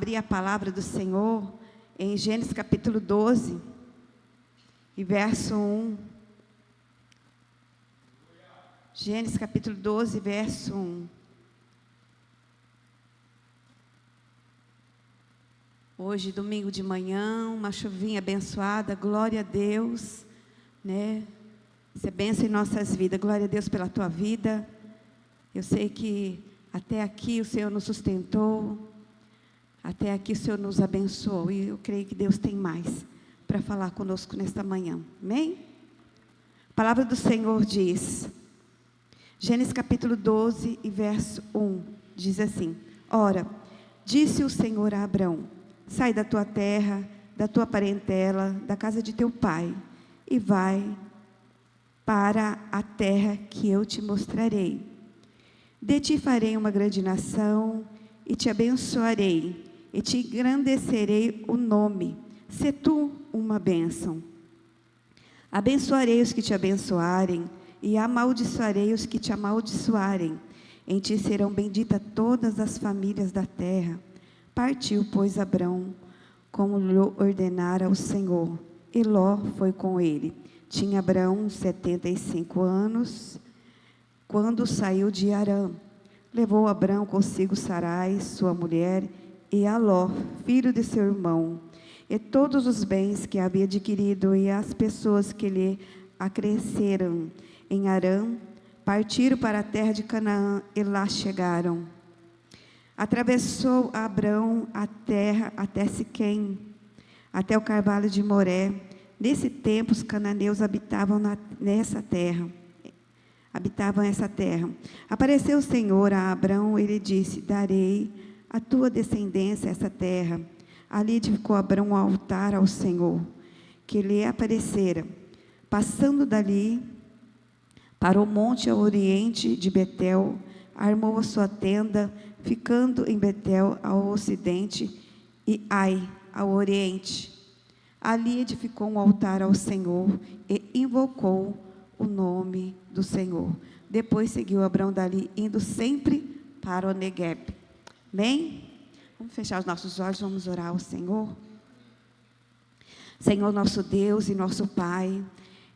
abrir a palavra do Senhor em Gênesis capítulo 12, e verso 1. Gênesis capítulo 12, verso 1. Hoje, domingo de manhã, uma chuvinha abençoada, glória a Deus, né? Isso é bênção em nossas vidas, glória a Deus pela tua vida. Eu sei que até aqui o Senhor nos sustentou, até aqui o Senhor nos abençoou, e eu creio que Deus tem mais para falar conosco nesta manhã, amém? A palavra do Senhor diz, Gênesis capítulo 12 e verso 1, diz assim: Ora, disse o Senhor a Abrão: sai da tua terra, da tua parentela, da casa de teu pai, e vai para a terra que eu te mostrarei. De ti farei uma grande nação, e te abençoarei, e te engrandecerei o nome. Sê tu uma bênção. Abençoarei os que te abençoarem, e amaldiçoarei os que te amaldiçoarem. Em ti serão benditas todas as famílias da terra. Partiu, pois, Abrão, como lhe ordenara o Senhor, e Ló foi com ele. Tinha Abrão 75 anos, quando saiu de Harã. Levou Abrão consigo Sarai, sua mulher, e a Ló, filho de seu irmão, e todos os bens que havia adquirido, e as pessoas que lhe acresceram em Harã, partiram para a terra de Canaã, e lá chegaram. Atravessou Abrão a terra até Siquém, até o carvalho de Moré. Nesse tempo, os cananeus habitavam essa terra. Apareceu o Senhor a Abrão e lhe disse: darei à tua descendência essa terra. Ali edificou Abrão um altar ao Senhor, que lhe aparecera. Passando dali para o monte ao oriente de Betel, armou a sua tenda, ficando em Betel ao ocidente e Ai ao oriente. Ali edificou um altar ao Senhor e invocou o nome do Senhor. Depois seguiu Abrão dali, indo sempre para o Negueb. Bem, vamos fechar os nossos olhos, vamos orar ao Senhor. Senhor, nosso Deus e nosso Pai,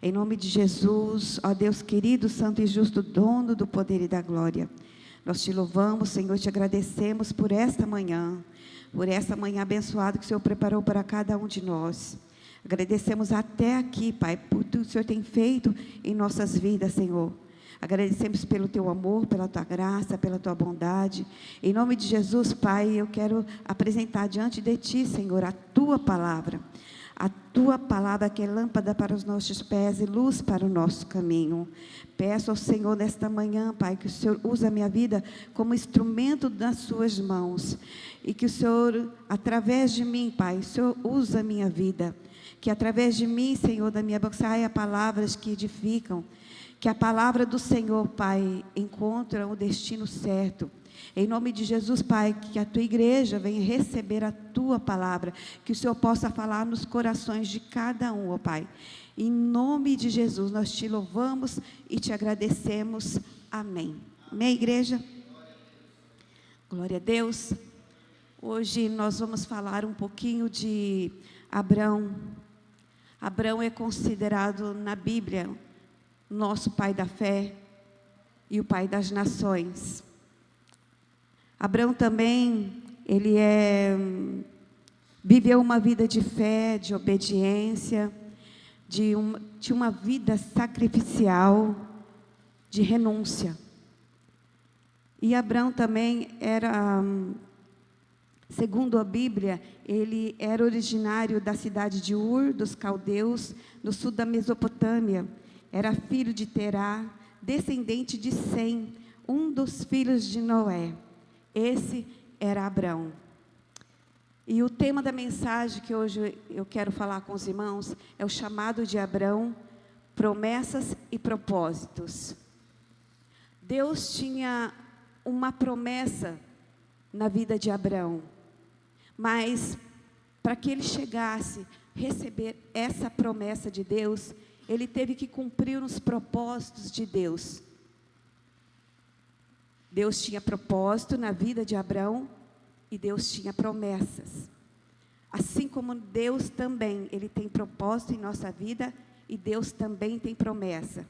em nome de Jesus, ó Deus querido, santo e justo, dono do poder e da glória, nós te louvamos, Senhor, te agradecemos por esta manhã abençoada que o Senhor preparou para cada um de nós. Agradecemos até aqui, Pai, por tudo que o Senhor tem feito em nossas vidas, Senhor. Agradecemos pelo teu amor, pela tua graça, pela tua bondade. Em nome de Jesus, Pai, eu quero apresentar diante de ti, Senhor, a tua palavra. A tua palavra que é lâmpada para os nossos pés e luz para o nosso caminho. Peço ao Senhor nesta manhã, Pai, que o Senhor use a minha vida como instrumento das suas mãos. E que o Senhor, através de mim, Pai, o Senhor use a minha vida. Que através de mim, Senhor, da minha boca saia palavras que edificam. Que a palavra do Senhor, Pai, encontre o destino certo. Em nome de Jesus, Pai, que a tua igreja venha receber a tua palavra, que o Senhor possa falar nos corações de cada um, ó Pai. Em nome de Jesus, nós te louvamos e te agradecemos. Amém. Amém, igreja? Glória a Deus. Hoje nós vamos falar um pouquinho de Abrão. Abrão é considerado na Bíblia nosso pai da fé e o pai das nações. Abrão também, viveu uma vida de fé, de obediência, de uma vida sacrificial, de renúncia. E Abrão também era, segundo a Bíblia, ele era originário da cidade de Ur, dos caldeus, no sul da Mesopotâmia. Era filho de Terá, descendente de Sem, um dos filhos de Noé. Esse era Abrão. E o tema da mensagem que hoje eu quero falar com os irmãos é o chamado de Abrão, promessas e propósitos. Deus tinha uma promessa na vida de Abrão, mas para que ele chegasse a receber essa promessa de Deus, ele teve que cumprir os propósitos de Deus. Deus tinha propósito na vida de Abrão e Deus tinha promessas. Assim como Deus também, Ele tem propósito em nossa vida e Deus também tem promessa.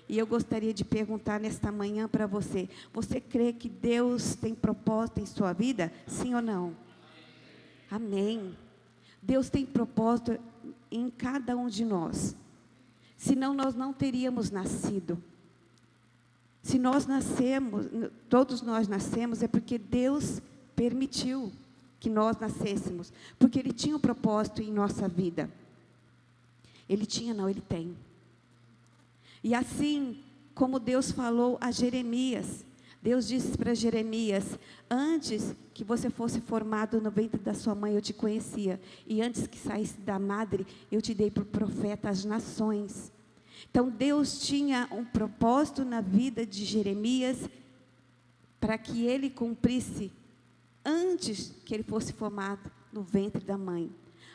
E eu gostaria de perguntar nesta manhã para você: você crê que Deus tem propósito em sua vida? Sim ou não? Amém. Deus tem propósito em cada um de nós. Senão nós não teríamos nascido. Se nós nascemos, todos nós nascemos, é porque Deus permitiu que nós nascêssemos. Porque Ele tinha um propósito em nossa vida. Ele tinha, não, Ele tem. E assim como Deus falou a Jeremias, Deus disse para Jeremias: antes que você fosse formado no ventre da sua mãe, eu te conhecia. E antes que saísse da madre, eu te dei por profeta às nações. Então Deus tinha um propósito na vida de Jeremias, para que ele cumprisse antes que ele fosse formado no ventre da mãe.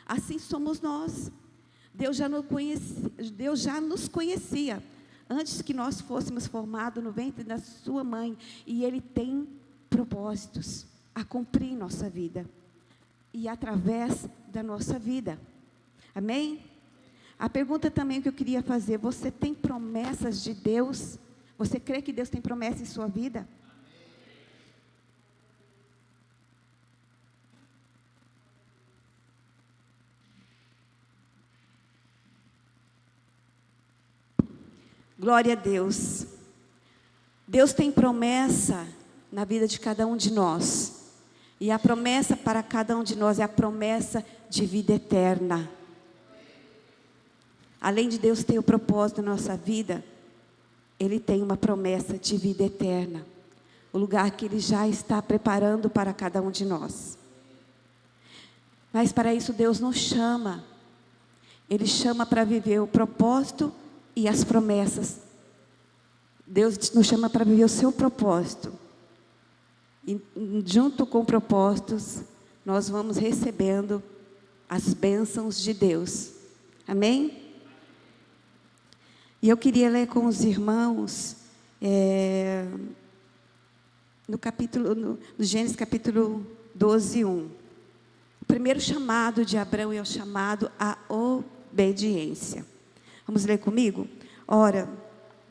Assim somos nós. Deus já nos conhecia antes que nós fôssemos formados no ventre da sua mãe. E Ele tem propósitos a cumprir em nossa vida. E através da nossa vida. Amém? A pergunta também que eu queria fazer: você tem promessas de Deus? Você crê que Deus tem promessa em sua vida? Glória a Deus. Deus tem promessa na vida de cada um de nós. E a promessa para cada um de nós é a promessa de vida eterna. Além de Deus ter o propósito na nossa vida, Ele tem uma promessa de vida eterna. O lugar que Ele já está preparando para cada um de nós. Mas para isso Deus nos chama. Ele chama para viver o propósito e as promessas. Deus nos chama para viver o seu propósito. E junto com propósitos, nós vamos recebendo as bênçãos de Deus. Amém? E eu queria ler com os irmãos no Gênesis capítulo 12, 1. O primeiro chamado de Abraão é o chamado à obediência. Vamos ler comigo? Ora,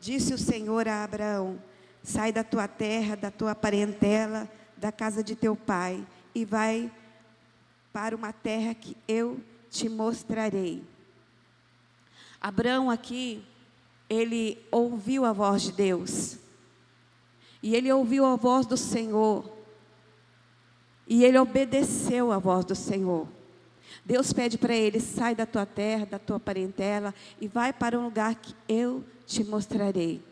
disse o Senhor a Abraão: sai da tua terra, da tua parentela, da casa de teu pai, e vai para uma terra que eu te mostrarei. Abraão aqui, ele ouviu a voz de Deus. E ele ouviu a voz do Senhor. E ele obedeceu a voz do Senhor. Deus pede para ele: sai da tua terra, da tua parentela, e vai para um lugar que eu te mostrarei.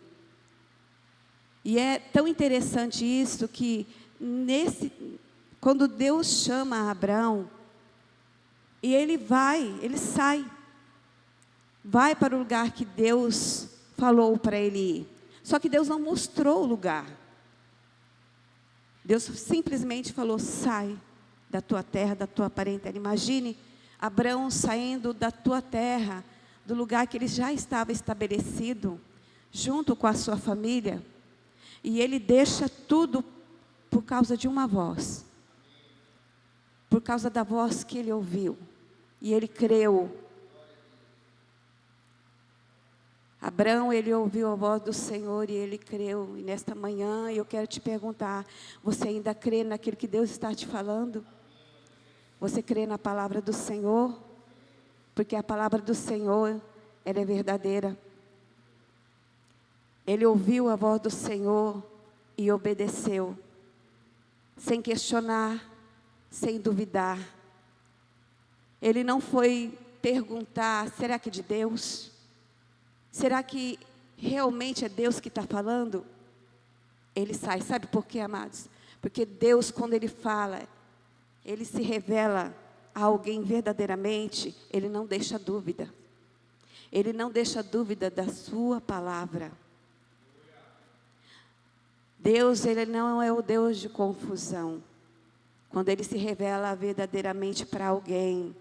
E é tão interessante isso que quando Deus chama Abraão, e ele sai para o lugar que Deus falou para ele ir. Só que Deus não mostrou o lugar. Deus simplesmente falou: sai da tua terra, da tua parentela. Imagine Abraão saindo da tua terra, do lugar que ele já estava estabelecido, junto com a sua família, e ele deixa tudo por causa de uma voz, por causa da voz que ele ouviu, e ele creu. Abraão, ele ouviu a voz do Senhor e ele creu. E nesta manhã eu quero te perguntar: você ainda crê naquilo que Deus está te falando? Você crê na palavra do Senhor? Porque a palavra do Senhor, ela é verdadeira. Ele ouviu a voz do Senhor e obedeceu, sem questionar, sem duvidar. Ele não foi perguntar: será que é de Deus? Será que realmente é Deus que está falando? Ele sai. Sabe por quê, amados? Porque Deus, quando Ele fala, Ele se revela a alguém verdadeiramente. Ele não deixa dúvida. Ele não deixa dúvida da sua palavra. Deus, Ele não é o Deus de confusão. Quando Ele se revela verdadeiramente para alguém,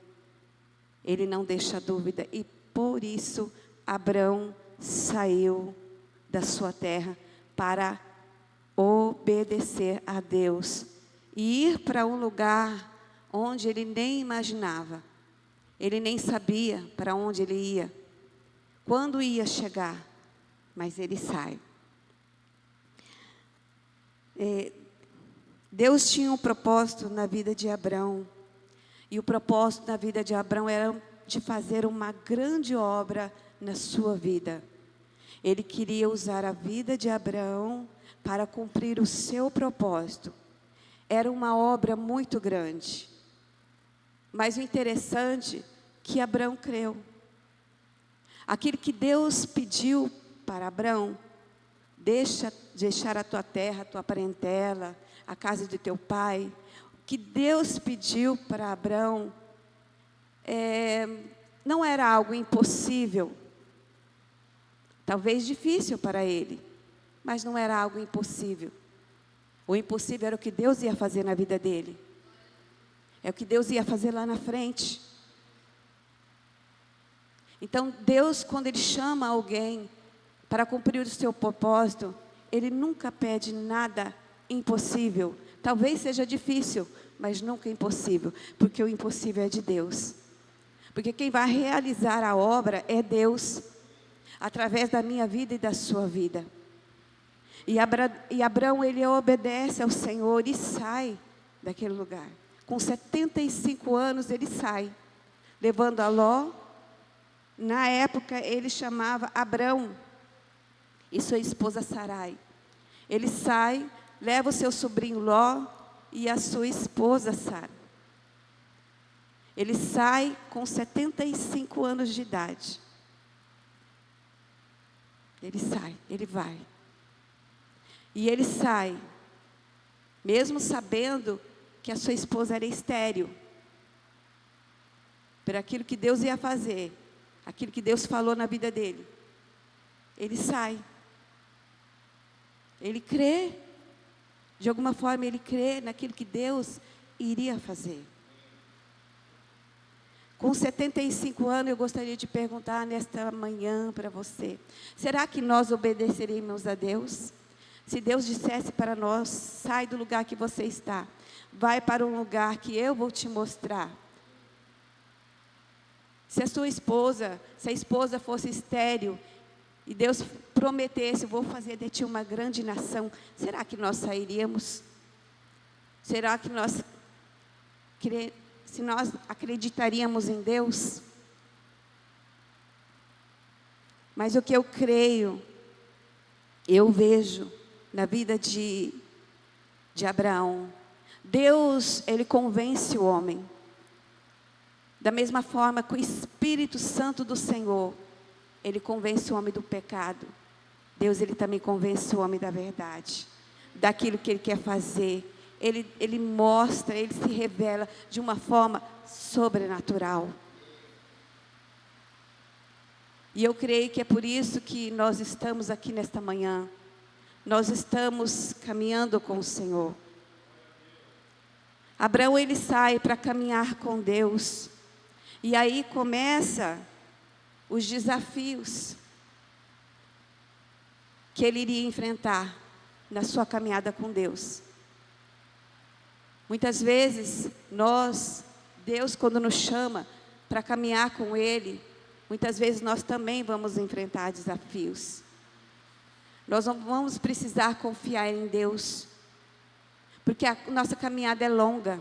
Ele não deixa dúvida. E por isso Abraão saiu da sua terra para obedecer a Deus e ir para um lugar onde ele nem imaginava. Ele nem sabia para onde ele ia, quando ia chegar, mas ele sai. Deus tinha um propósito na vida de Abrão, e o propósito na vida de Abrão era de fazer uma grande obra na sua vida. Ele queria usar a vida de Abrão para cumprir o seu propósito. Era uma obra muito grande. Mas o interessante é que Abrão creu. Aquilo que Deus pediu para Abrão, deixar a tua terra, a tua parentela, a casa de teu pai. O que Deus pediu para Abrão não era algo impossível. Talvez difícil para ele, mas não era algo impossível. O impossível era o que Deus ia fazer na vida dele. É o que Deus ia fazer lá na frente. Então, Deus, quando Ele chama alguém para cumprir o seu propósito, Ele nunca pede nada impossível. Talvez seja difícil, mas nunca impossível, porque o impossível é de Deus. Porque quem vai realizar a obra é Deus, através da minha vida e da sua vida. E Abrão, ele obedece ao Senhor e sai daquele lugar. Com 75 anos ele sai, levando a Ló. Na época ele chamava Abrão e sua esposa Sarai. Ele sai, leva o seu sobrinho Ló e a sua esposa Sara. Ele sai com 75 anos de idade. Ele sai, ele vai. E ele sai, mesmo sabendo que a sua esposa era estéril, por aquilo que Deus ia fazer, aquilo que Deus falou na vida dele. Ele sai. Ele crê, de alguma forma ele crê naquilo que Deus iria fazer. Com 75 anos, eu gostaria de perguntar nesta manhã para você: será que nós obedeceremos a Deus? Se Deus dissesse para nós: sai do lugar que você está, vai para um lugar que eu vou te mostrar. Se a esposa fosse estéril, e Deus prometesse: vou fazer de ti uma grande nação, será que nós sairíamos? Será que se nós acreditaríamos em Deus? Mas o que eu creio, eu vejo na vida de Abraão, Deus, Ele convence o homem. Da mesma forma que o Espírito Santo do Senhor, Ele convence o homem do pecado. Deus, Ele também convence o homem da verdade, daquilo que Ele quer fazer. Ele mostra, Ele se revela de uma forma sobrenatural. E eu creio que é por isso que nós estamos aqui nesta manhã. Nós estamos caminhando com o Senhor. Abraão, ele sai para caminhar com Deus. E aí começa os desafios que ele iria enfrentar na sua caminhada com Deus. Muitas vezes Deus quando nos chama para caminhar com Ele, muitas vezes nós também vamos enfrentar desafios. Nós não vamos precisar confiar em Deus, porque a nossa caminhada é longa.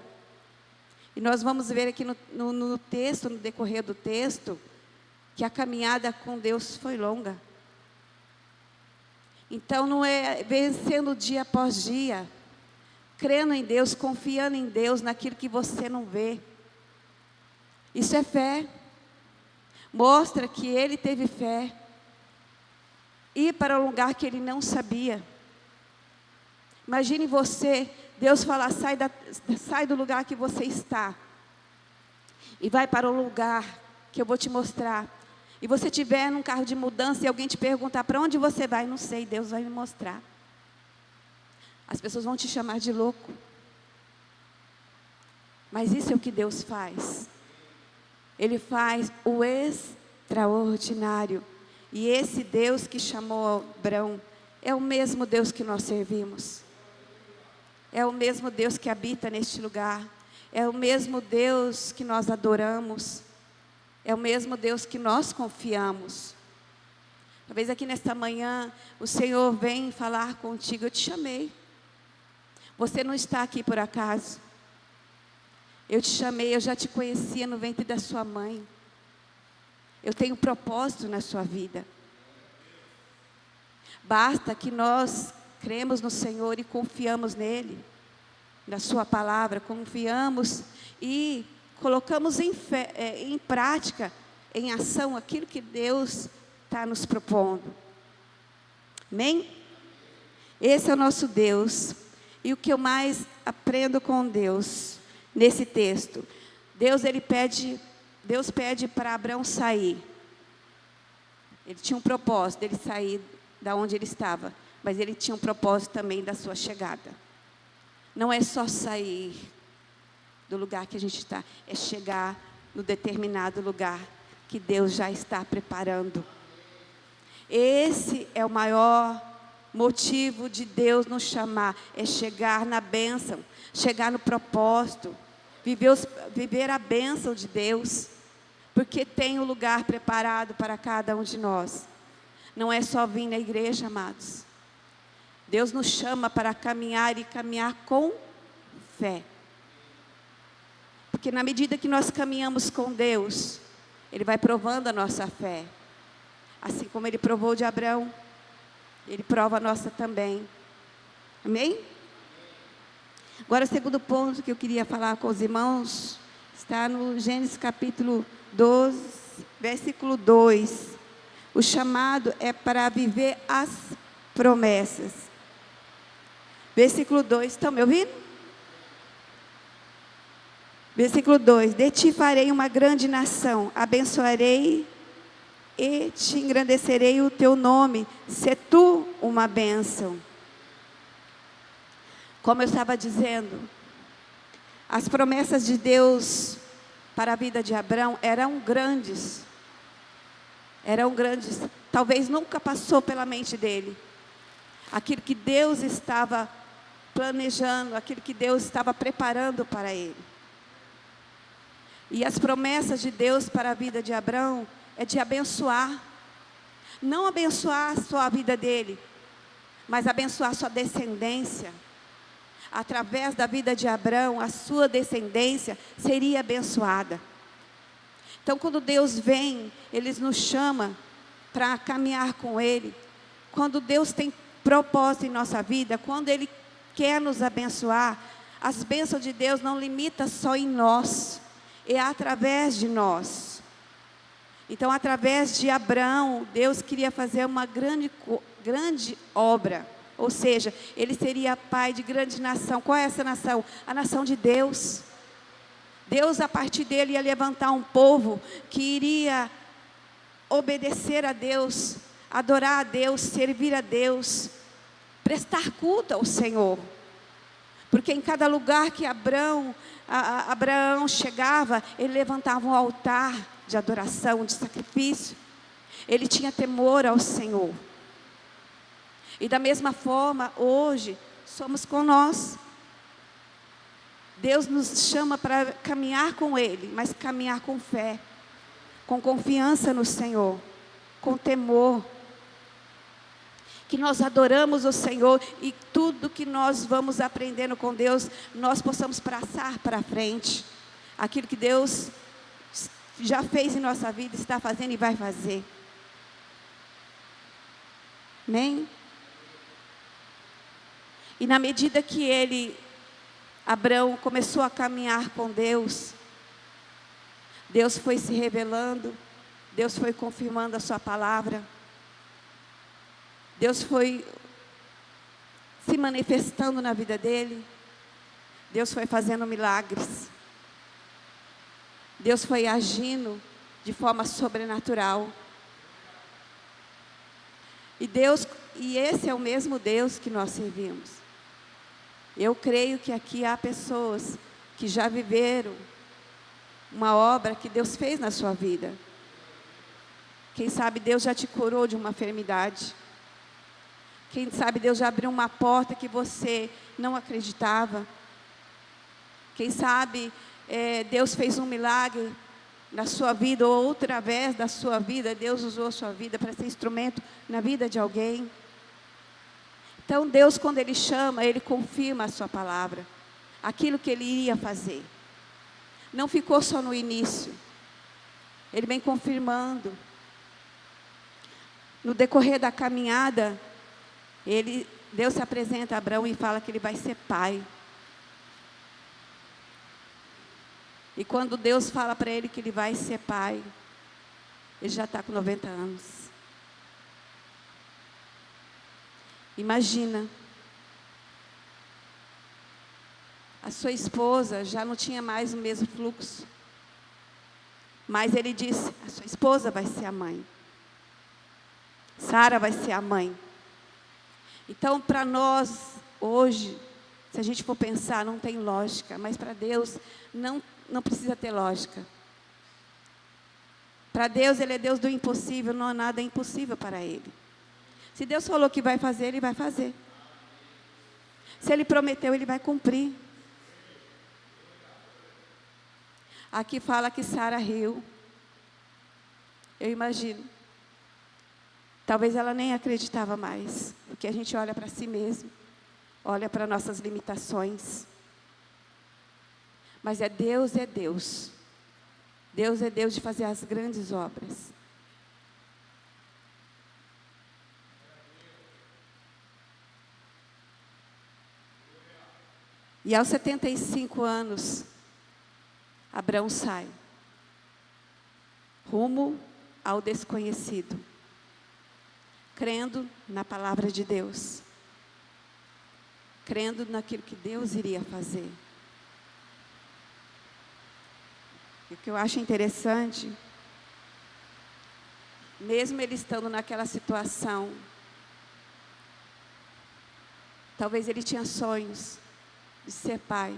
E nós vamos ver aqui no texto, no decorrer do texto, que a caminhada com Deus foi longa. Então não é vencendo dia após dia, crendo em Deus, confiando em Deus naquilo que você não vê. Isso é fé. Mostra que ele teve fé. Ir para um lugar que ele não sabia. Imagine você, Deus falar: sai do lugar que você está e vai para o lugar que eu vou te mostrar. E você estiver num carro de mudança e alguém te perguntar: para onde você vai? Não sei, Deus vai me mostrar. As pessoas vão te chamar de louco. Mas isso é o que Deus faz. Ele faz o extraordinário. E esse Deus que chamou Abrão é o mesmo Deus que nós servimos. É o mesmo Deus que habita neste lugar. É o mesmo Deus que nós adoramos. É o mesmo Deus que nós confiamos. Talvez aqui nesta manhã o Senhor vem falar contigo. Eu te chamei. Você não está aqui por acaso. Eu te chamei, eu já te conhecia no ventre da sua mãe. Eu tenho propósito na sua vida. Basta que nós cremos no Senhor e confiamos nele, na sua palavra, confiamos e colocamos em prática, em ação, aquilo que Deus está nos propondo. Amém? Esse é o nosso Deus. E o que eu mais aprendo com Deus, nesse texto, Deus pede para Abraão sair. Ele tinha um propósito dele sair da onde ele estava, mas ele tinha um propósito também da sua chegada. Não é só sair do lugar que a gente está, é chegar no determinado lugar que Deus já está preparando. Esse é o maior motivo de Deus nos chamar, é chegar na bênção, chegar no propósito, viver a bênção de Deus, porque tem um lugar preparado para cada um de nós. Não é só vir na igreja, amados. Deus nos chama para caminhar e caminhar com fé. Porque na medida que nós caminhamos com Deus, Ele vai provando a nossa fé. Assim como Ele provou de Abraão, Ele prova a nossa também. Amém? Agora o segundo ponto que eu queria falar com os irmãos, está no Gênesis capítulo 12, versículo 2. O chamado é para viver as promessas. Versículo 2, estão me ouvindo? Versículo 2: de ti farei uma grande nação, abençoarei e te engrandecerei o teu nome, se tu uma bênção. Como eu estava dizendo, as promessas de Deus para a vida de Abraão eram grandes. Talvez nunca passou pela mente dele. Aquilo que Deus estava planejando, aquilo que Deus estava preparando para ele. E as promessas de Deus para a vida de Abraão é de abençoar. Não abençoar só a vida dele, mas abençoar sua descendência. Através da vida de Abraão, a sua descendência seria abençoada. Então, quando Deus vem, Ele nos chama para caminhar com Ele. Quando Deus tem propósito em nossa vida, quando Ele quer nos abençoar, as bênçãos de Deus não limitam só em nós, é através de nós. Então, através de Abraão, Deus queria fazer uma grande obra. Ou seja, ele seria pai de grande nação. Qual é essa nação? A nação de Deus. Deus, a partir dele, ia levantar um povo que iria obedecer a Deus, adorar a Deus, servir a Deus, prestar culto ao Senhor. Porque em cada lugar que Abraão chegava, ele levantava um altar de adoração, de sacrifício. Ele tinha temor ao Senhor. E da mesma forma, hoje, somos com nós. Deus nos chama para caminhar com Ele, mas caminhar com fé, com confiança no Senhor, com temor. Que nós adoramos o Senhor e tudo que nós vamos aprendendo com Deus, nós possamos passar para frente. Aquilo que Deus já fez em nossa vida, está fazendo e vai fazer. Amém? E na medida que Abraão começou a caminhar com Deus, Deus foi se revelando, Deus foi confirmando a sua palavra, Deus foi se manifestando na vida dele, Deus foi fazendo milagres, Deus foi agindo de forma sobrenatural. E esse é o mesmo Deus que nós servimos. Eu creio que aqui há pessoas que já viveram uma obra que Deus fez na sua vida. Quem sabe Deus já te curou de uma enfermidade. Quem sabe Deus já abriu uma porta que você não acreditava. Quem sabe Deus fez um milagre na sua vida, ou através da sua vida, Deus usou a sua vida para ser instrumento na vida de alguém. Então Deus, quando Ele chama, Ele confirma a sua palavra, aquilo que Ele iria fazer. Não ficou só no início, Ele vem confirmando. No decorrer da caminhada, Deus se apresenta a Abraão e fala que ele vai ser pai. E quando Deus fala para ele que ele vai ser pai, ele já está com 90 anos. Imagina, a sua esposa já não tinha mais o mesmo fluxo, mas ele disse: a sua esposa vai ser a mãe, Sara vai ser a mãe. Então, para nós, hoje, se a gente for pensar, não tem lógica, mas para Deus, não precisa ter lógica. Para Deus, Ele é Deus do impossível, não há nada impossível para Ele. Se Deus falou que vai fazer, Ele vai fazer. Se Ele prometeu, Ele vai cumprir. Aqui fala que Sara riu. Eu imagino. Talvez ela nem acreditava mais, porque a gente olha para si mesmo, olha para nossas limitações. Mas Deus é Deus. Deus é Deus de fazer as grandes obras. E aos 75 anos, Abraão sai, rumo ao desconhecido, crendo na palavra de Deus, crendo naquilo que Deus iria fazer. E o que eu acho interessante, mesmo ele estando naquela situação, talvez ele tinha sonhos de ser pai,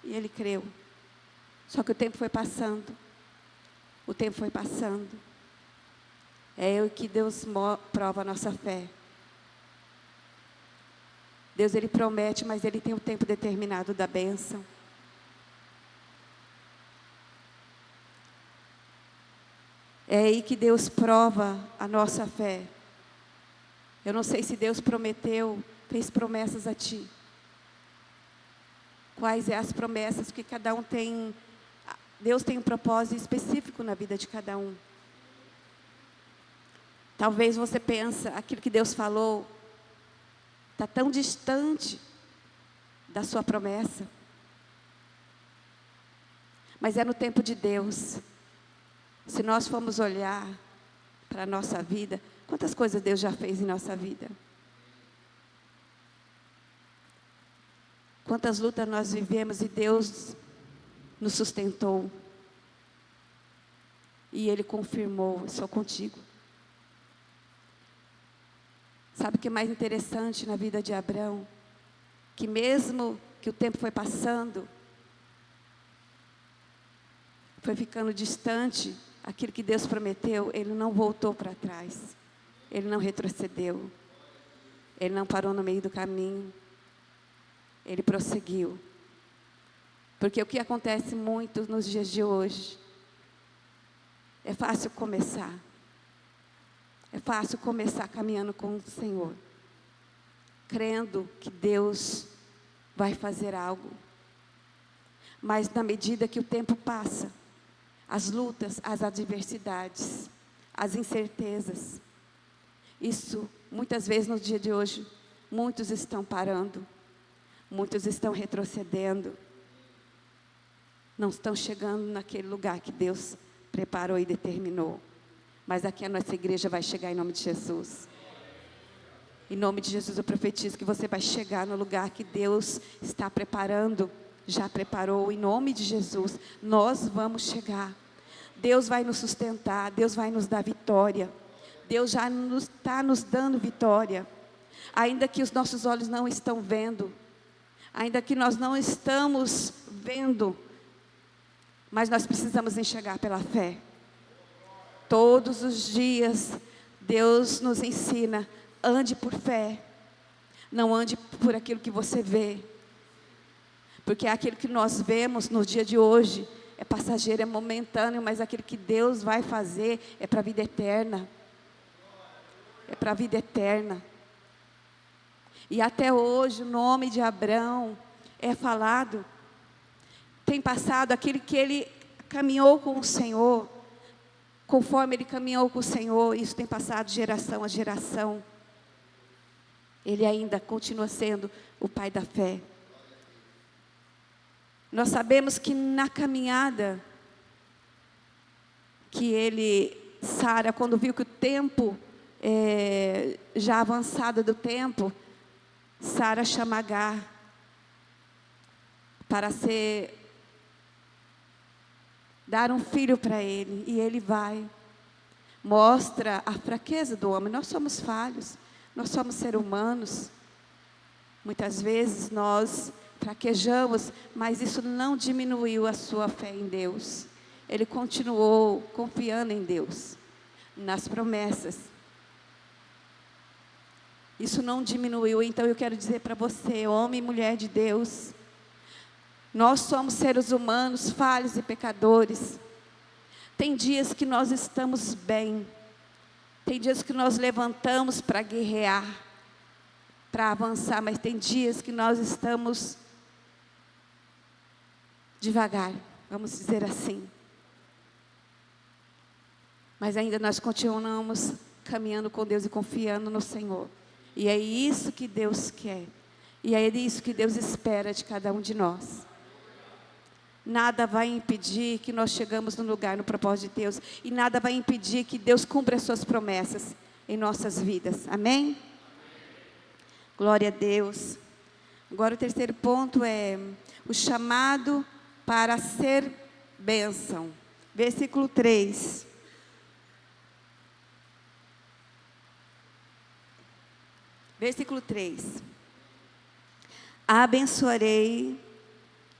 e ele creu. Só que o tempo foi passando, o tempo foi passando. É o que Deus prova a nossa fé. Deus, Ele promete, mas Ele tem um tempo determinado da bênção. É aí que Deus prova a nossa fé. Eu não sei se Deus prometeu, fez promessas a ti. Quais são as promessas que cada um tem? Deus tem um propósito específico na vida de cada um. Talvez você pense, aquilo que Deus falou está tão distante da sua promessa. Mas é no tempo de Deus. Se nós formos olhar para a nossa vida, quantas coisas Deus já fez em nossa vida? Quantas lutas nós vivemos e Deus nos sustentou. E Ele confirmou: sou contigo. Sabe o que é mais interessante na vida de Abraão? Que mesmo que o tempo foi passando, foi ficando distante, aquilo que Deus prometeu, ele não voltou para trás. Ele não retrocedeu. Ele não parou no meio do caminho. Ele prosseguiu. Porque o que acontece muito nos dias de hoje, é fácil começar. É fácil começar caminhando com o Senhor, crendo que Deus vai fazer algo. Mas na medida que o tempo passa, as lutas, as adversidades, as incertezas, isso muitas vezes no dia de hoje, muitos estão parando, muitos estão retrocedendo, não estão chegando naquele lugar que Deus preparou e determinou. Mas aqui a nossa igreja vai chegar em nome de Jesus. Em nome de Jesus eu profetizo que você vai chegar no lugar que Deus está preparando, já preparou. Em nome de Jesus, nós vamos chegar. Deus vai nos sustentar, Deus vai nos dar vitória. Deus já está nos dando vitória. Ainda que os nossos olhos não estão vendo, ainda que nós não estamos vendo, mas nós precisamos enxergar pela fé. Todos os dias, Deus nos ensina ande por fé. Não ande por aquilo que você vê. Porque aquilo que nós vemos no dia de hoje é passageiro, é momentâneo, mas aquilo que Deus vai fazer é para a vida eterna. É para a vida eterna. E até hoje o nome de Abrão é falado. Tem passado aquele que ele caminhou com o Senhor. Conforme ele caminhou com o Senhor, isso tem passado de geração a geração. Ele ainda continua sendo o pai da fé. Nós sabemos que na caminhada, que Sara, quando viu que o tempo, já avançado do tempo, Sara chama Agar para dar um filho para ele. E ele vai, mostra a fraqueza do homem. Nós somos falhos, nós somos seres humanos. Muitas vezes nós fraquejamos, mas isso não diminuiu a sua fé em Deus. Ele continuou confiando em Deus, nas promessas. Isso não diminuiu. Então eu quero dizer para você, homem e mulher de Deus, nós somos seres humanos, falhos e pecadores. Tem dias que nós estamos bem, tem dias que nós levantamos para guerrear, para avançar, mas tem dias que nós estamos devagar, vamos dizer assim. Mas ainda nós continuamos caminhando com Deus e confiando no Senhor. E é isso que Deus quer. E é isso que Deus espera de cada um de nós. Nada vai impedir que nós chegamos no lugar, no propósito de Deus. E nada vai impedir que Deus cumpra as suas promessas em nossas vidas. Amém? Glória a Deus. Agora o terceiro ponto é o chamado para ser bênção. Versículo 3. Versículo 3. Abençoarei,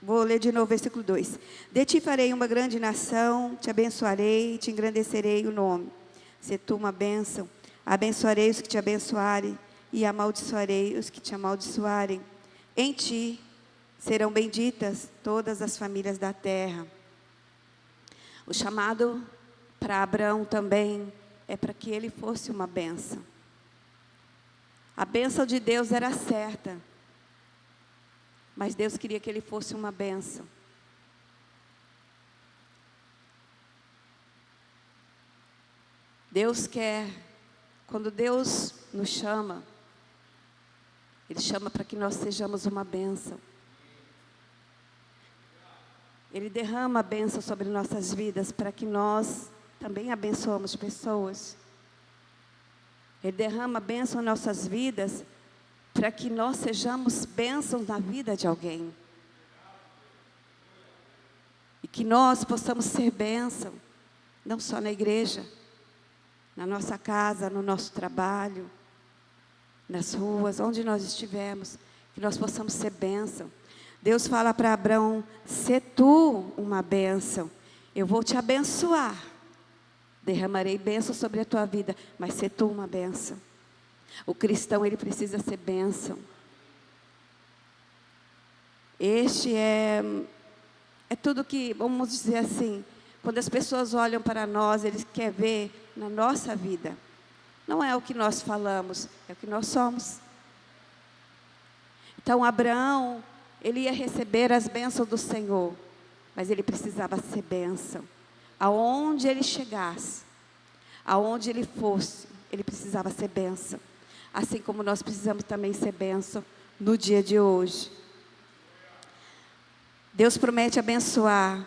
vou ler de novo o versículo 2. De ti farei uma grande nação, te abençoarei, te engrandecerei o nome. Se tu uma bênção, abençoarei os que te abençoarem, e amaldiçoarei os que te amaldiçoarem. Em ti serão benditas todas as famílias da terra. O chamado para Abrão também é para que ele fosse uma bênção. A bênção de Deus era certa, mas Deus queria que ele fosse uma bênção. Deus quer, quando Deus nos chama, Ele chama para que nós sejamos uma bênção. Ele derrama a bênção sobre nossas vidas para que nós também abençoamos pessoas. Ele derrama a bênção em nossas vidas para que nós sejamos bênçãos na vida de alguém. E que nós possamos ser bênção, não só na igreja, na nossa casa, no nosso trabalho, nas ruas, onde nós estivermos, que nós possamos ser bênção. Deus fala para Abrão: se tu uma bênção, eu vou te abençoar. Derramarei bênção sobre a tua vida, mas se tu uma bênção. O cristão, ele precisa ser bênção. Este é tudo que, vamos dizer assim, quando as pessoas olham para nós, eles querem ver na nossa vida. Não é o que nós falamos, é o que nós somos. Então Abraão, ele ia receber as bênçãos do Senhor, mas ele precisava ser bênção. Aonde ele chegasse, aonde ele fosse, ele precisava ser bênção. Assim como nós precisamos também ser bênção no dia de hoje. Deus promete abençoar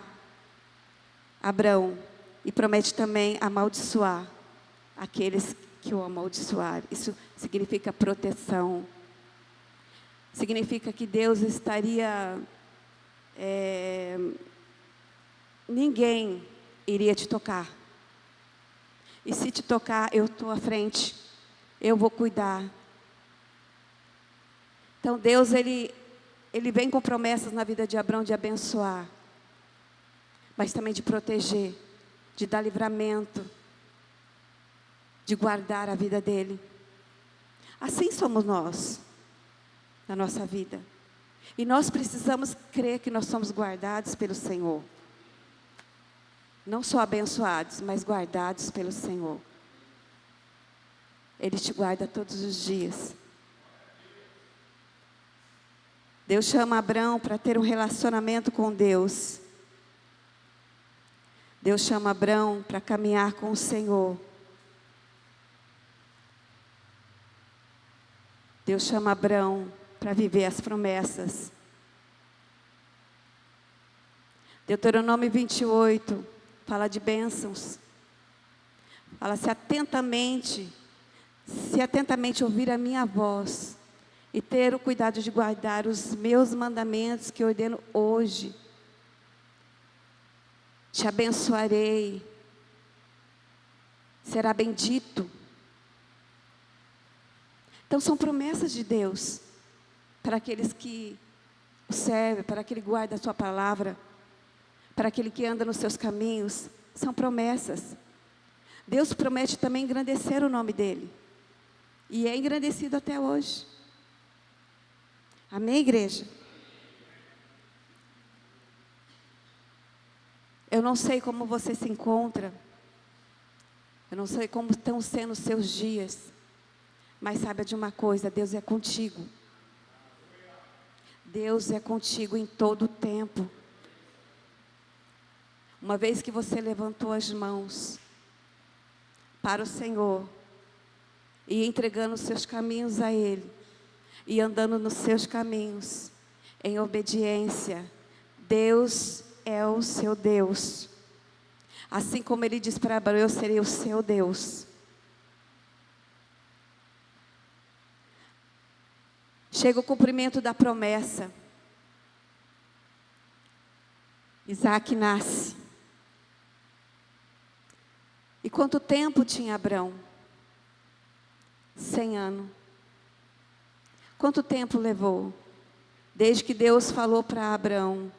Abrão e promete também amaldiçoar aqueles que o amaldiçoarem. Isso significa proteção. Significa que Deus estaria... ninguém iria te tocar. E se te tocar, eu estou à frente. Eu vou cuidar. Então Deus, Ele vem com promessas na vida de Abrão de abençoar. Mas também de proteger. De dar livramento. De guardar a vida dele. Assim somos nós, na nossa vida. E nós precisamos crer que nós somos guardados pelo Senhor. Não só abençoados, mas guardados pelo Senhor. Ele te guarda todos os dias. Deus chama Abrão para ter um relacionamento com Deus. Deus chama Abrão para caminhar com o Senhor. Deus chama Abrão para viver as promessas. Deuteronômio 28 fala de bênçãos. Fala, se atentamente ouvir a minha voz e ter o cuidado de guardar os meus mandamentos que eu ordeno hoje, te abençoarei, será bendito. Então são promessas de Deus para aqueles que o servem, para aquele que guarda a sua palavra, para aquele que anda nos seus caminhos. São promessas. Deus promete também engrandecer o nome dele. E é engrandecido até hoje. Amém, igreja? Eu não sei como você se encontra. Eu não sei como estão sendo os seus dias. Mas saiba de uma coisa, Deus é contigo. Deus é contigo em todo o tempo. Uma vez que você levantou as mãos para o Senhor, e entregando os seus caminhos a Ele, e andando nos seus caminhos, em obediência, Deus é o seu Deus. Assim como Ele diz para Abraão, eu serei o seu Deus. Chega o cumprimento da promessa. Isaac nasce. E quanto tempo tinha Abrão? 100 anos. Quanto tempo levou? Desde que Deus falou para Abrão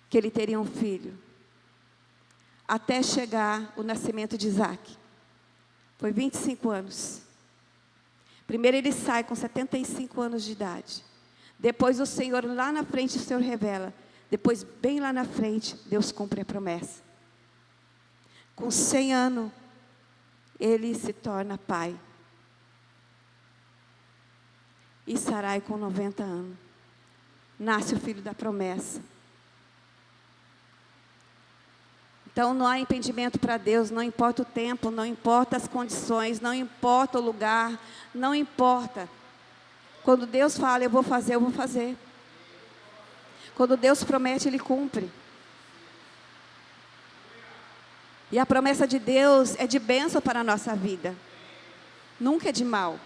que ele teria um filho, até chegar o nascimento de Isaac. Foi 25 anos. Primeiro ele sai com 75 anos de idade. Depois o Senhor lá na frente, o Senhor revela. Depois, bem lá na frente, Deus cumpre a promessa. Com 100 anos, ele se torna pai. E Sarai com 90 anos. Nasce o filho da promessa. Então não há impedimento para Deus, não importa o tempo, não importa as condições, não importa o lugar, não importa. Quando Deus fala, eu vou fazer, eu vou fazer. Quando Deus promete, Ele cumpre. E a promessa de Deus é de bênção para a nossa vida. Nunca é de mal.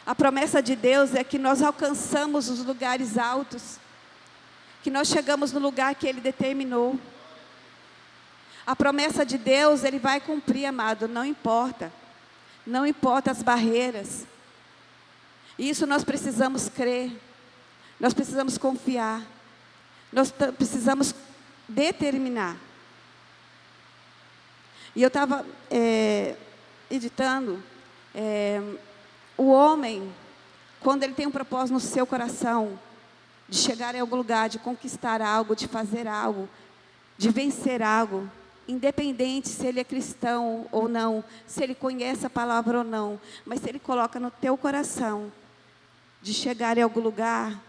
A promessa de Deus é que nós alcançamos os lugares altos. Que nós chegamos no lugar que Ele determinou. A promessa de Deus, Ele vai cumprir, amado, não importa. Não importa as barreiras. Isso nós precisamos crer. Nós precisamos confiar. Nós precisamos determinar. E eu estava editando, o homem, quando ele tem um propósito no seu coração, de chegar em algum lugar, de conquistar algo, de fazer algo, de vencer algo, independente se ele é cristão ou não, se ele conhece a palavra ou não, mas se ele coloca no teu coração, de chegar em algum lugar,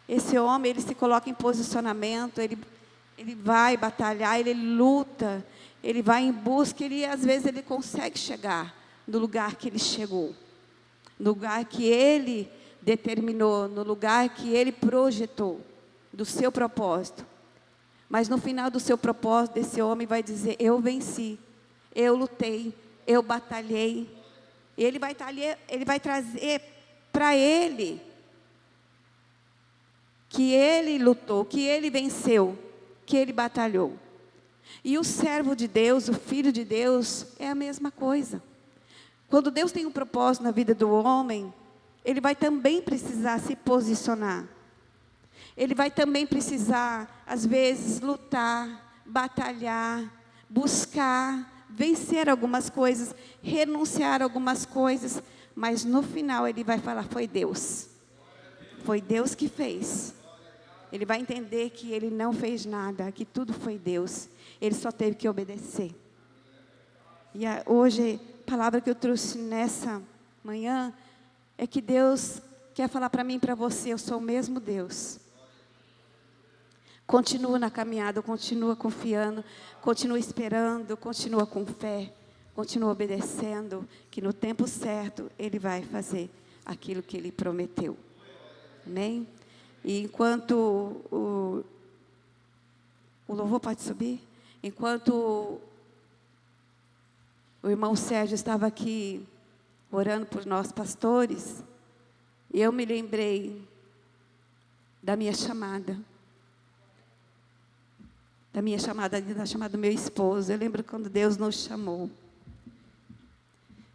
esse homem, ele se coloca em posicionamento, ele vai batalhar, ele luta, ele vai em busca, às vezes ele consegue chegar no lugar que ele chegou, no lugar que ele determinou, no lugar que ele projetou, do seu propósito. Mas no final do seu propósito, esse homem vai dizer, eu venci, eu lutei, eu batalhei. Ele vai trazer para ele que ele lutou, que ele venceu, que ele batalhou. E o servo de Deus, o filho de Deus, é a mesma coisa. Quando Deus tem um propósito na vida do homem, ele vai também precisar se posicionar. Ele vai também precisar, às vezes, lutar, batalhar, buscar, vencer algumas coisas, renunciar a algumas coisas, mas no final ele vai falar, foi Deus. Foi Deus que fez. Ele vai entender que ele não fez nada, que tudo foi Deus. Ele só teve que obedecer. E hoje, a palavra que eu trouxe nessa manhã é que Deus quer falar para mim e para você, eu sou o mesmo Deus. Continua na caminhada, continua confiando, continua esperando, continua com fé, continua obedecendo, que no tempo certo Ele vai fazer aquilo que Ele prometeu. Amém? E enquanto o louvor pode subir? Enquanto o irmão Sérgio estava aqui orando por nós pastores, eu me lembrei da minha chamada. Da chamada do meu esposo. Eu lembro quando Deus nos chamou.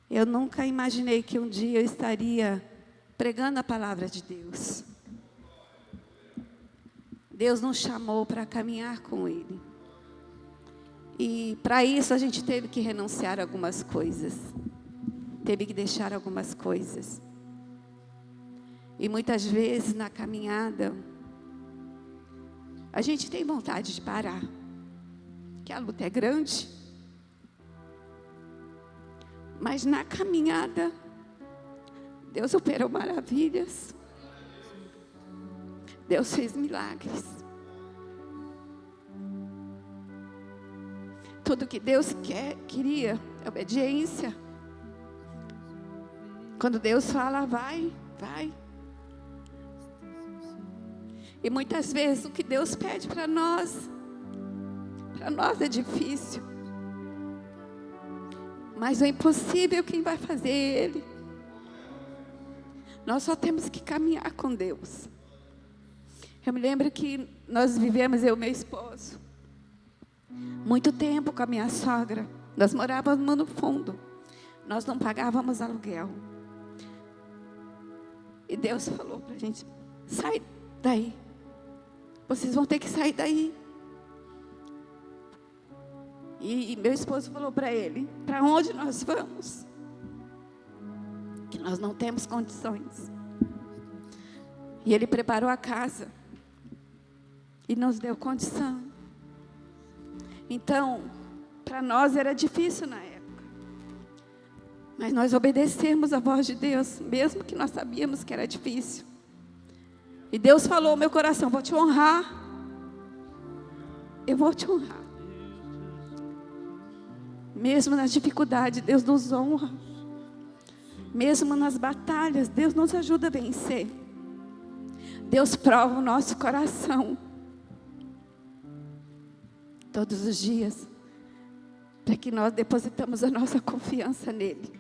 Eu nunca imaginei que um dia eu estaria pregando a palavra de Deus. Deus nos chamou para caminhar com Ele. E para isso a gente teve que renunciar a algumas coisas. Teve que deixar algumas coisas. E muitas vezes na caminhada, a gente tem vontade de parar. Que a luta é grande. Mas na caminhada, Deus operou maravilhas. Deus fez milagres. Tudo que Deus queria é obediência. Quando Deus fala, vai, vai. E muitas vezes o que Deus pede para nós é difícil. Mas o impossível, quem vai fazer é Ele. Nós só temos que caminhar com Deus. Eu me lembro que nós vivemos, eu e meu esposo, muito tempo com a minha sogra. Nós morávamos no fundo. Nós não pagávamos aluguel. E Deus falou para a gente, sai daí. Vocês vão ter que sair daí. E meu esposo falou para ele, para onde nós vamos? Que nós não temos condições. E ele preparou a casa. E nos deu condição. Então, para nós era difícil na época. Mas nós obedecemos a voz de Deus, mesmo que nós sabíamos que era difícil. E Deus falou ao meu coração, vou te honrar. Eu vou te honrar. Mesmo nas dificuldades, Deus nos honra. Mesmo nas batalhas, Deus nos ajuda a vencer. Deus prova o nosso coração. Todos os dias. Para que nós depositamos a nossa confiança nele.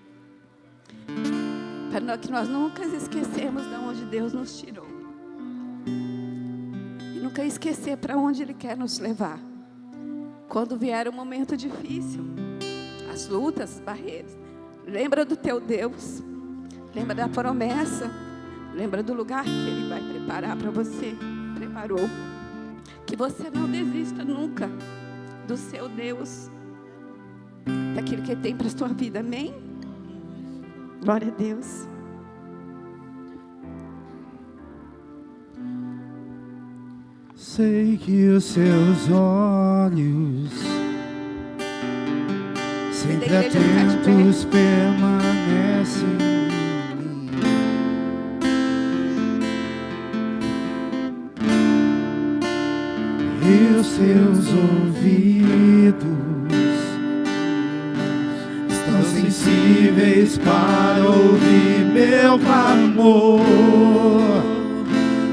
Para que nós nunca esquecemos de onde Deus nos tirou. E nunca esquecer para onde Ele quer nos levar. Quando vier um momento difícil, as lutas, as barreiras, lembra do teu Deus. Lembra da promessa. Lembra do lugar que Ele vai preparar para você. Preparou. Que você não desista nunca do seu Deus. Daquilo que Ele tem para a sua vida. Amém? Glória a Deus. Sei que os seus olhos sempre atentos permanecem em mim. E os seus ouvidos estão sensíveis para ouvir meu clamor.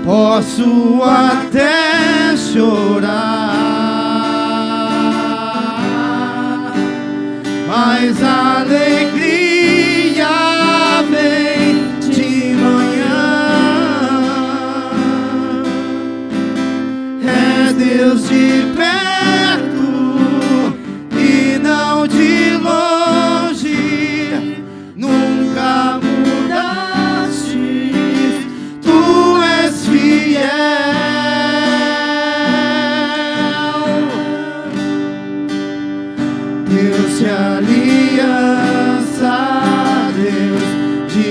Posso até chorar, mas a alegria vem de manhã. É Deus de perto e não de longe. Nunca mudaste, Tu és fiel. Deus de aliança, Deus de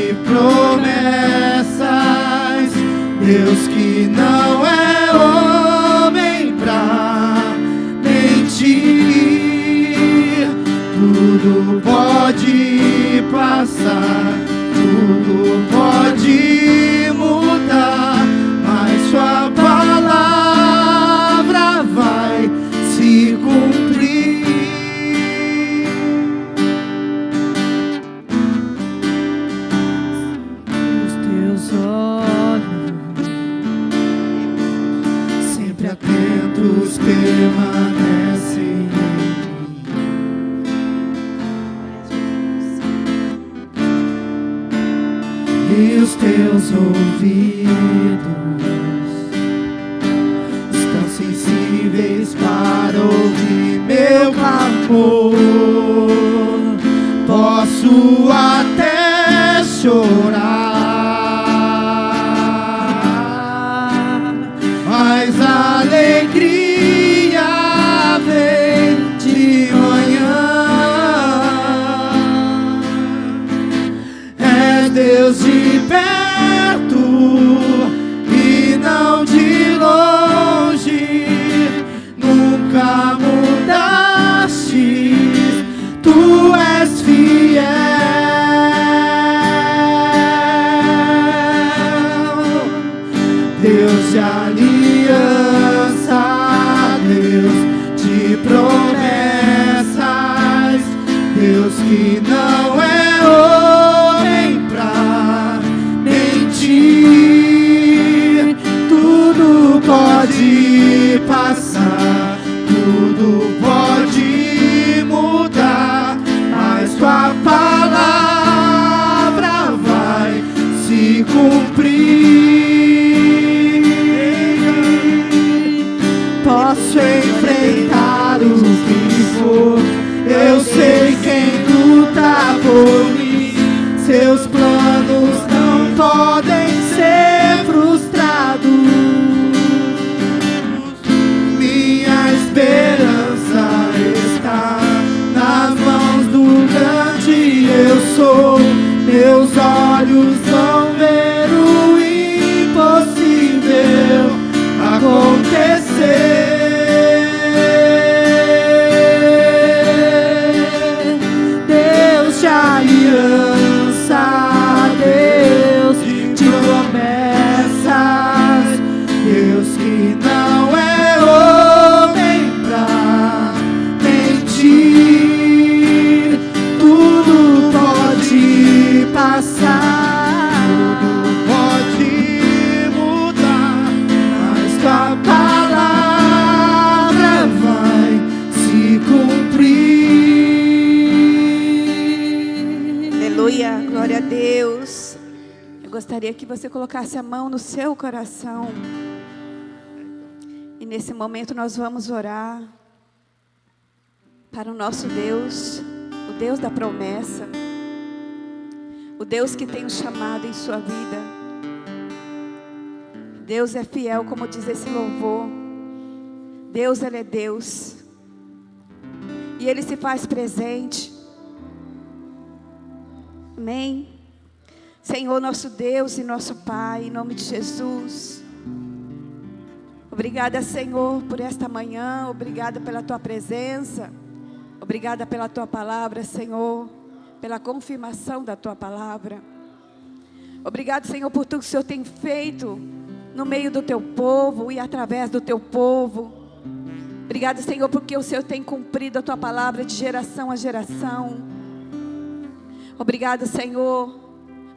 permanecem em mim. E os teus ouvidos estão sensíveis para ouvir meu clamor. Posso até chorar, mas a alegria vem de manhã. É Deus de perto e não de longe, nunca mudaste, tu és fiel. Deus de aliança, Deus de promessas, Deus que não é homem pra mentir. Tudo pode passar, tudo pode mudar, mas tua palavra vai se cumprir. Posso enfrentar o que for, eu sei quem luta por mim. Seus planos não podem ser frustrados. Minha esperança está nas mãos do grande eu sou. Meus olhos vão ver o impossível acontecer. Deus de aliança, Deus de promessas, Deus que não é homem pra mentir. Tudo pode passar, tudo pode mudar, mas tua palavra vai se cumprir. Aleluia, glória a Deus. Eu gostaria que você colocasse a mão no seu coração. E nesse momento nós vamos orar para o nosso Deus, o Deus da promessa, o Deus que tem um chamado em sua vida. Deus é fiel, como diz esse louvor. Deus, Ele é Deus. E Ele se faz presente. Amém? Senhor, nosso Deus e nosso Pai, em nome de Jesus. Obrigada, Senhor, por esta manhã. Obrigada pela Tua presença. Obrigada pela Tua palavra, Senhor. Pela confirmação da Tua palavra. Obrigado, Senhor, por tudo que o Senhor tem feito no meio do Teu povo e através do Teu povo. Obrigado, Senhor, porque o Senhor tem cumprido a Tua palavra de geração a geração. Obrigado, Senhor,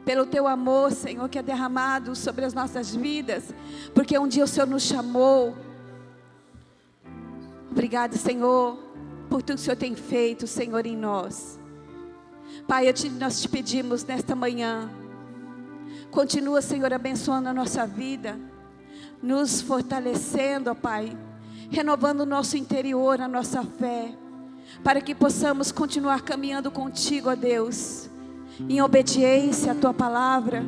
pelo Teu amor, Senhor, que é derramado sobre as nossas vidas, porque um dia o Senhor nos chamou. Obrigado, Senhor, por tudo que o Senhor tem feito, Senhor, em nós. Pai, nós te pedimos nesta manhã, continua, Senhor, abençoando a nossa vida, nos fortalecendo, ó Pai, renovando o nosso interior, a nossa fé, para que possamos continuar caminhando contigo, ó Deus, em obediência à Tua palavra,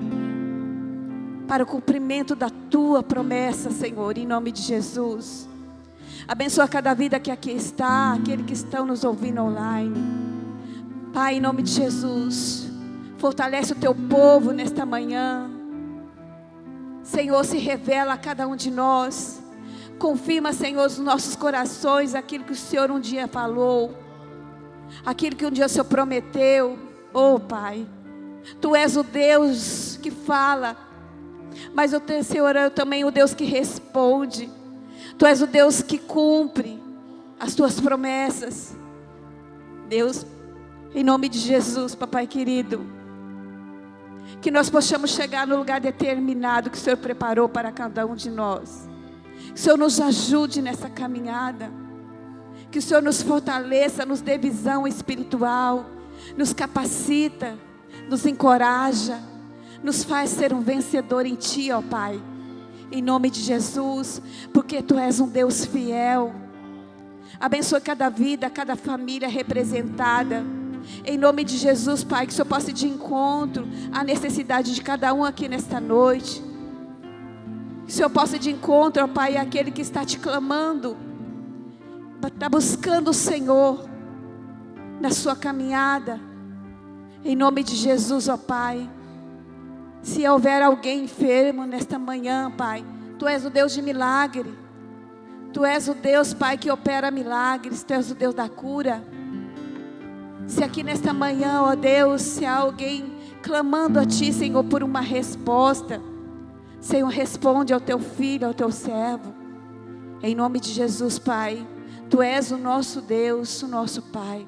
para o cumprimento da Tua promessa, Senhor, em nome de Jesus. Abençoa cada vida que aqui está, aquele que estão nos ouvindo online. Pai, em nome de Jesus, fortalece o Teu povo nesta manhã. Senhor, se revela a cada um de nós. Confirma, Senhor, os nossos corações aquilo que o Senhor um dia falou, aquilo que um dia o Senhor prometeu. Oh Pai, Tu és o Deus que fala, mas o Senhor é também o Deus que responde. Tu és o Deus que cumpre as Tuas promessas. Deus, em nome de Jesus, Papai querido, que nós possamos chegar no lugar determinado que o Senhor preparou para cada um de nós. Que o Senhor nos ajude nessa caminhada. Que o Senhor nos fortaleça, nos dê visão espiritual, nos capacita, nos encoraja, nos faz ser um vencedor em Ti, ó Pai. Em nome de Jesus, porque Tu és um Deus fiel. Abençoa cada vida, cada família representada. Em nome de Jesus, Pai, que o Senhor possa ir de encontro à necessidade de cada um aqui nesta noite. Que o Senhor possa ir de encontro, ó Pai, àquele que está Te clamando, está buscando o Senhor na sua caminhada. Em nome de Jesus, ó Pai. Se houver alguém enfermo nesta manhã, Pai, Tu és o Deus de milagre. Tu és o Deus, Pai, que opera milagres. Tu és o Deus da cura. Se aqui nesta manhã, ó Deus, se há alguém clamando a Ti, Senhor, por uma resposta, Senhor, responde ao Teu filho, ao Teu servo. Em nome de Jesus, Pai. Tu és o nosso Deus, o nosso Pai.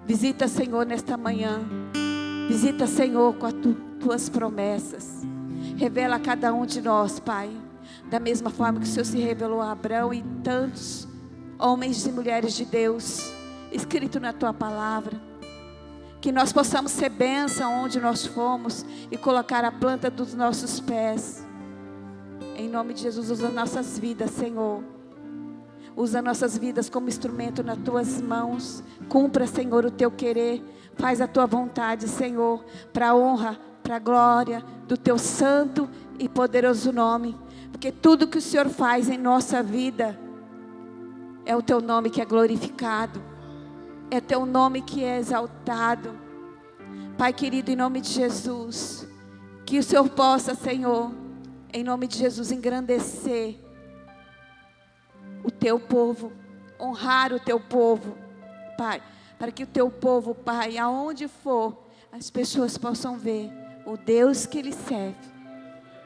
Visita, Senhor, nesta manhã. Visita, Senhor, com as Tuas promessas. Revela a cada um de nós, Pai. Da mesma forma que o Senhor se revelou a Abraão e tantos homens e mulheres de Deus, escrito na Tua palavra. Que nós possamos ser bênção onde nós fomos e colocar a planta dos nossos pés. Em nome de Jesus, usa nossas vidas, Senhor. Usa nossas vidas como instrumento nas Tuas mãos. Cumpra, Senhor, o Teu querer. Faz a Tua vontade, Senhor, para a honra, para a glória do Teu santo e poderoso nome. Porque tudo que o Senhor faz em nossa vida é o Teu nome que é glorificado. É Teu nome que é exaltado. Pai querido, em nome de Jesus, que o Senhor possa, Senhor, em nome de Jesus, engrandecer o Teu povo, honrar o Teu povo, Pai, para que o Teu povo, Pai, aonde for, as pessoas possam ver o Deus que Ele serve,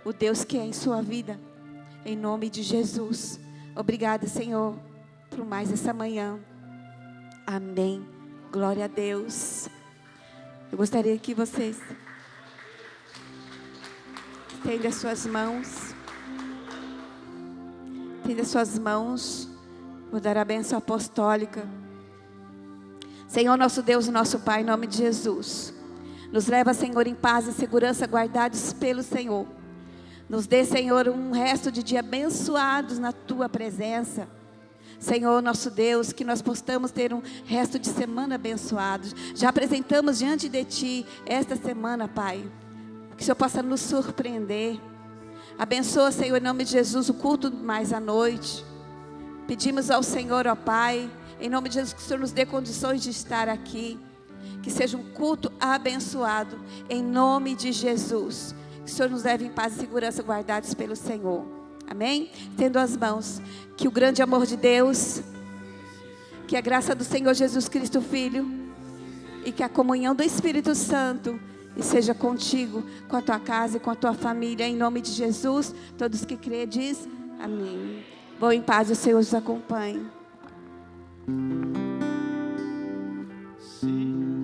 o Deus que é em sua vida, em nome de Jesus. Obrigada, Senhor, por mais essa manhã. Amém. Glória a Deus. Eu gostaria que vocês estendam as suas mãos. Estenda as suas mãos. Vou dar a bênção apostólica. Senhor, nosso Deus e nosso Pai, em nome de Jesus. Nos leva, Senhor, em paz e segurança, guardados pelo Senhor. Nos dê, Senhor, um resto de dia abençoados na Tua presença. Senhor, nosso Deus, que nós possamos ter um resto de semana abençoados. Já apresentamos diante de Ti esta semana, Pai. Que o Senhor possa nos surpreender. Abençoa, Senhor, em nome de Jesus, o culto mais à noite. Pedimos ao Senhor, ó Pai, em nome de Jesus, que o Senhor nos dê condições de estar aqui. Que seja um culto abençoado, em nome de Jesus. Que o Senhor nos leve em paz e segurança, guardados pelo Senhor. Amém? Estendo as mãos. Que o grande amor de Deus, que a graça do Senhor Jesus Cristo, Filho, e que a comunhão do Espírito Santo seja contigo, com a tua casa e com a tua família, em nome de Jesus. Todos que crêem, diz amém. Vão em paz, o Senhor os acompanhe. Sim.